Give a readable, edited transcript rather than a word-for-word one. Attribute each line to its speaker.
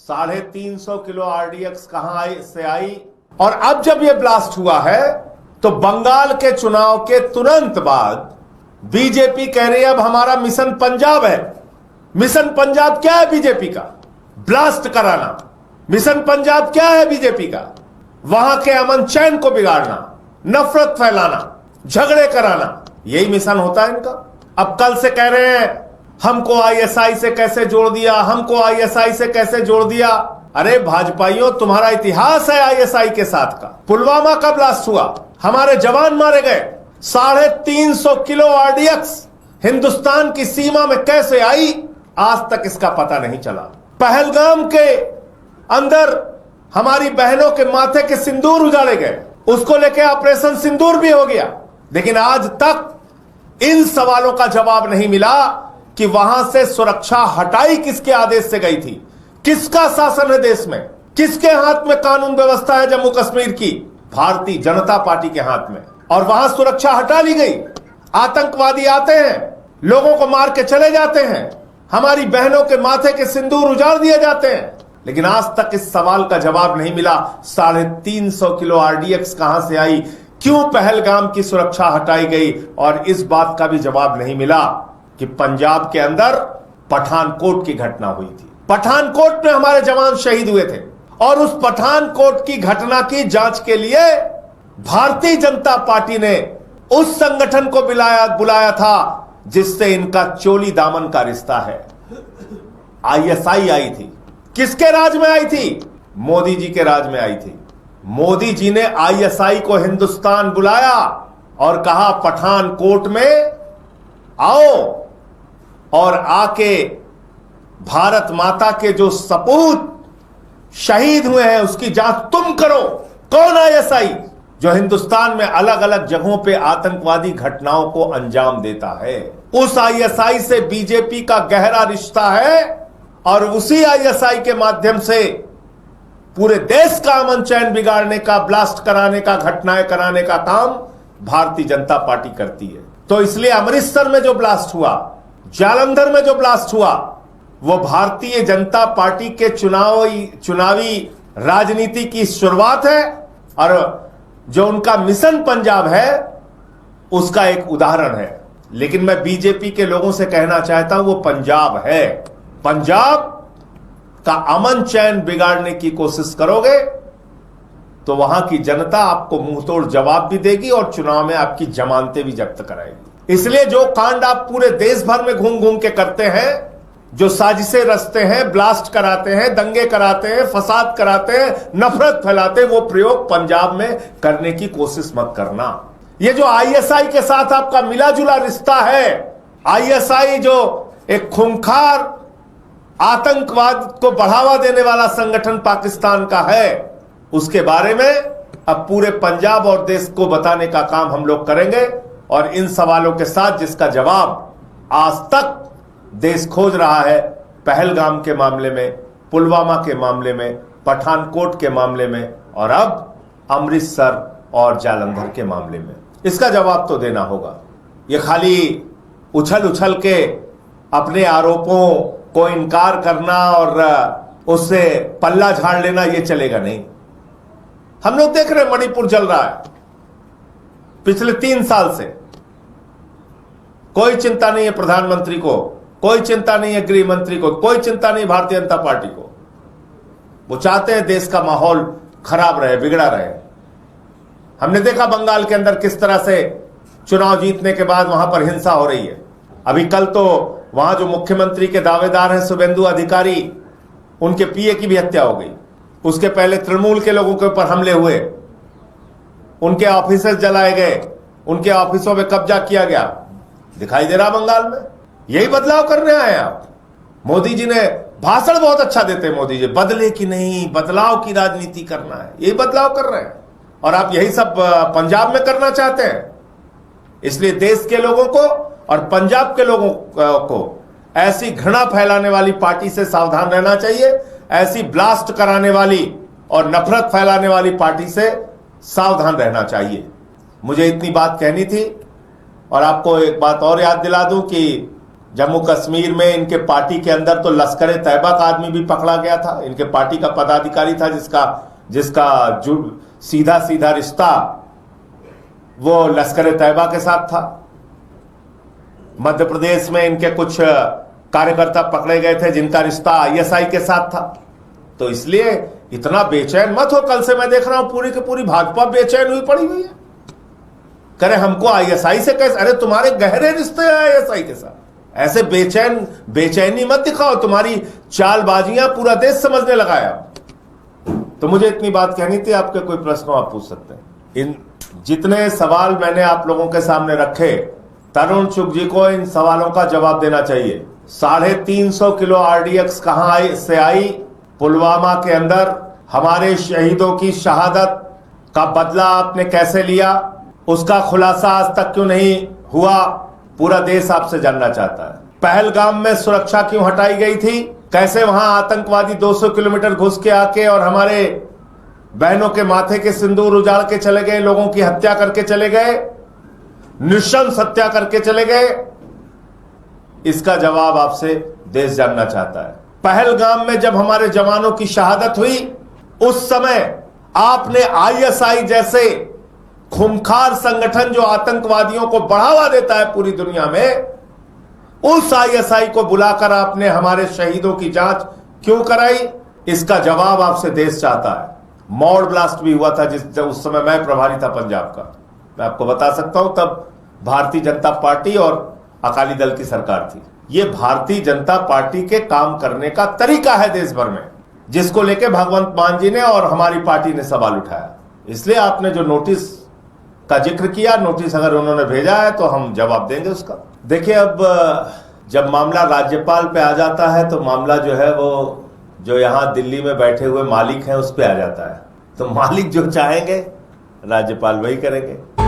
Speaker 1: 350 kilo RDX कहां से आई। और अब जब यह ब्लास्ट हुआ है तो बंगाल के चुनाव के तुरंत बाद बीजेपी कह रही है अब हमारा मिशन पंजाब है। मिशन पंजाब क्या है बीजेपी का? ब्लास्ट कराना। मिशन पंजाब क्या है बीजेपी का? वहां के अमन चैन को बिगाड़ना, नफरत फैलाना, झगड़े कराना, यही मिशन होता है इनका। अब कल से कह रहे हैं हमको आईएसआई से कैसे जोड़ दिया, हमको आईएसआई से कैसे जोड़ दिया। अरे भाजपाइयों, तुम्हारा इतिहास है आईएसआई के साथ का। पुलवामा का ब्लास्ट हुआ, हमारे जवान मारे गए, 350 किलो आरडीएक्स हिंदुस्तान की सीमा में कैसे आई, आज तक इसका पता नहीं चला। पहलगाम के अंदर हमारी बहनों के माथे के सिंदूर उजाड़े गए, उसको लेके ऑपरेशन सिंदूर भी हो गया, लेकिन आज तक इन सवालों का जवाब नहीं मिला कि वहां से सुरक्षा हटाई किसके आदेश से गई थी, किसका शासन है देश में, किसके हाथ में कानून व्यवस्था है जम्मू कश्मीर की? भारतीय जनता पार्टी के हाथ में। और वहां सुरक्षा हटा ली गई। आतंकवादी आते हैं, लोगों को मार के चले जाते हैं, हमारी बहनों के माथे के सिंदूर उजाड़ दिए जाते हैं, लेकिन आज तक इस सवाल का जवाब नहीं मिला 350 किलो आरडीएक्स कहां से आई, क्यों पहलगाम की सुरक्षा हटाई गई। और इस बात का भी जवाब नहीं मिला कि पंजाब के अंदर पठानकोट की घटना हुई थी। पठानकोट में हमारे जवान शहीद हुए थे और उस पठानकोट की घटना की जांच के लिए भारतीय जनता पार्टी ने उस संगठन को बुलाया था जिससे इनका चोली दामन का रिश्ता है। आईएसआई आई थी। किसके राज में आई थी? मोदी जी के राज में आई थी। मोदी जी ने आईएसआई को हिंदुस्तान बुलाया और कहा पठानकोट में आओ और आके भारत माता के जो सपूत शहीद हुए हैं उसकी जांच तुम करो। कौन आईएसआई? जो हिंदुस्तान में अलग अलग जगहों पे आतंकवादी घटनाओं को अंजाम देता है। उस आईएसआई से बीजेपी का गहरा रिश्ता है और उसी आईएसआई के माध्यम से पूरे देश का अमन चैन बिगाड़ने का, ब्लास्ट कराने का, घटनाएं कराने का काम भारतीय जनता पार्टी करती है। तो इसलिए अमृतसर में जो ब्लास्ट हुआ, जालंधर में जो ब्लास्ट हुआ, वो भारतीय जनता पार्टी के चुनावी राजनीति की शुरुआत है और जो उनका मिशन पंजाब है उसका एक उदाहरण है। लेकिन मैं बीजेपी के लोगों से कहना चाहता हूं वो पंजाब है। पंजाब का अमन चैन बिगाड़ने की कोशिश करोगे तो वहां की जनता आपको मुंहतोड़ जवाब भी देगी और चुनाव में आपकी जमानतें भी जब्त कराएगी। इसलिए जो कांड आप पूरे देश भर में घूम घूम के करते हैं, जो साजिशें रचते हैं, ब्लास्ट कराते हैं, दंगे कराते हैं, फसाद कराते हैं, नफरत फैलाते हैं, वो प्रयोग पंजाब में करने की कोशिश मत करना। ये जो आईएसआई के साथ आपका मिला जुला रिश्ता है, आईएसआई जो एक खूंखार आतंकवाद को बढ़ावा देने वाला संगठन पाकिस्तान का है, उसके बारे में अब पूरे पंजाब और देश को बताने का काम हम लोग करेंगे। और इन सवालों के साथ जिसका जवाब आज तक देश खोज रहा है, पहलगाम के मामले में, पुलवामा के मामले में, पठानकोट के मामले में और अब अमृतसर और जालंधर के मामले में, इसका जवाब तो देना होगा। ये खाली उछल उछल के अपने आरोपों को इनकार करना और उससे पल्ला झाड़ लेना ये चलेगा नहीं। हम लोग देख रहे हैं मणिपुर जल रहा है पिछले 3 साल से। कोई चिंता नहीं है प्रधानमंत्री को, कोई चिंता नहीं है गृह मंत्री को, कोई चिंता नहीं भारतीय जनता पार्टी को। वो चाहते हैं देश का माहौल खराब रहे, बिगड़ा रहे। हमने देखा बंगाल के अंदर किस तरह से चुनाव जीतने के बाद वहां पर हिंसा हो रही है। अभी कल तो वहां जो मुख्यमंत्री के दावेदार हैं शुभेंदु अधिकारी, उनके पीए की भी हत्या हो गई। उसके पहले तृणमूल के लोगों के ऊपर हमले हुए, उनके ऑफिसेस जलाए गए, उनके ऑफिसों में कब्जा किया गया। दिखाई दे रहा बंगाल में। यही बदलाव करने आए आप। मोदी जी ने भाषण बहुत अच्छा देते हैं, मोदी जी बदले की नहीं बदलाव की राजनीति करना है, यही बदलाव कर रहे हैं और आप यही सब पंजाब में करना चाहते हैं। इसलिए देश के लोगों को और पंजाब के लोगों को ऐसी घृणा फैलाने वाली पार्टी से सावधान रहना चाहिए। ऐसी ब्लास्ट कराने वाली और नफरत फैलाने वाली पार्टी से सावधान रहना चाहिए। मुझे इतनी बात कहनी थी। और आपको एक बात और याद दिला दूं कि जम्मू कश्मीर में इनके पार्टी के अंदर तो लश्कर तैयबा का आदमी भी पकड़ा गया था। इनके पार्टी का पदाधिकारी था जिसका सीधा सीधा रिश्ता वो लश्कर तैयबा के साथ था। मध्य प्रदेश में इनके कुछ कार्यकर्ता पकड़े गए थे जिनका रिश्ता आईएसआई के साथ था। तो इसलिए इतना बेचैन मत हो। कल से मैं देख रहा हूं पूरी की पूरी भाजपा बेचैन हुई पड़ी हुई है। करे हमको आईएसआई से कैसे, अरे तुम्हारे गहरे रिश्ते हैं आईएसआई के साथ। ऐसे बेचैनी मत दिखाओ। तुम्हारी चालबाजियां पूरा देश समझने लगा है। तो मुझे इतनी बात कहनी थी। आपके कोई प्रश्न आप पूछ सकते हैं। इन जितने सवाल मैंने आप लोगों के सामने रखे, तरुण चुग जी को इन सवालों का जवाब देना चाहिए। 350 किलो आरडीएक्स कहां से आई? पुलवामा के अंदर हमारे शहीदों की शहादत का बदला आपने कैसे लिया? उसका खुलासा आज तक क्यों नहीं हुआ? पूरा देश आपसे जानना चाहता है। पहलगाम में सुरक्षा क्यों हटाई गई थी? कैसे वहां आतंकवादी 200 किलोमीटर घुस के आके और हमारे बहनों के माथे के सिंदूर उजाड़ के चले गए, लोगों की हत्या करके चले गए, नृशंस हत्या करके चले गए? इसका जवाब आपसे देश जानना चाहता है। पहलगाम में जब हमारे जवानों की शहादत हुई, उस समय आपने आईएसआई जैसे खूंखार संगठन जो आतंकवादियों को बढ़ावा देता है पूरी दुनिया में, उस आईएसआई को बुलाकर आपने हमारे शहीदों की जांच क्यों कराई? इसका जवाब आपसे देश चाहता है। मॉड ब्लास्ट भी हुआ था उस समय मैं प्रभारी था पंजाब का। मैं आपको बता सकता हूं तब भारतीय जनता पार्टी और अकाली दल की सरकार थी। ये भारतीय जनता पार्टी के काम करने का तरीका है देश भर में, जिसको लेके भगवंत मान जी ने और हमारी पार्टी ने सवाल उठाया। इसलिए आपने जो नोटिस का जिक्र किया, नोटिस अगर उन्होंने भेजा है तो हम जवाब देंगे उसका। देखिए, अब जब मामला राज्यपाल पे आ जाता है तो मामला जो है वो जो यहाँ दिल्ली में बैठे हुए मालिक हैं उस पे आ जाता है। तो मालिक जो चाहेंगे राज्यपाल वही करेंगे।